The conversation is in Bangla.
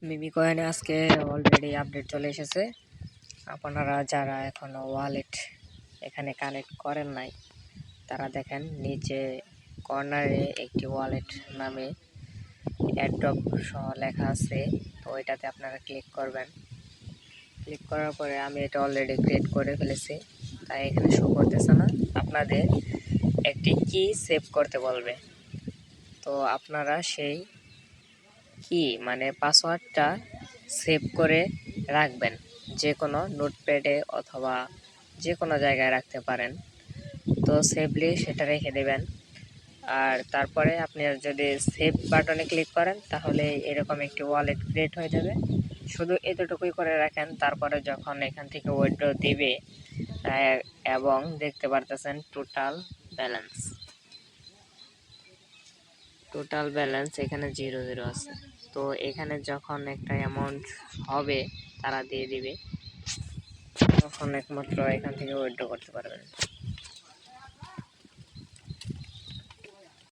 মিমি কয়েনে আজকে অলরেডি আপডেট চলে এসেছে। আপনারা যারা এখনো ওয়ালেট এখানে কানেক্ট করেন নাই তারা দেখেন নিচে কর্নারে একটি ওয়ালেট নামে অ্যাড্রপ সহ লেখা আছে, তো এটাতে আপনারা ক্লিক করবেন। ক্লিক করার পরে আমি এটা অলরেডি ক্রিয়েট করে ফেলেছি, তাই এখানে শো করতেছে না। আপনাদের একটি কি সেভ করতে বলবে, তো আপনারা সেই কি মানে পাসওয়ার্ডটা সেভ করে রাখবেন, যে কোনো নোটপ্যাডে অথবা যে কোনো জায়গায় রাখতে পারেন। তো সেভলি সেটা রেখে দেবেন। আর তারপরে আপনি যদি সেভ বাটনে ক্লিক করেন তাহলে এরকম একটি ওয়ালেট ক্রিয়েট হয়ে যাবে। শুধু এতটুকুই করে রাখেন, তারপরে যখন এখান থেকে উইথড্র দিবে এবং দেখতে পারতেছেন টোটাল ব্যালেন্স এখানে 0 আছে। তো এখানে যখন একটা অ্যামাউন্ট হবে তারা দিয়ে দিবে, তখন একমাত্র এখান থেকে উইথড্র করতে পারবেন।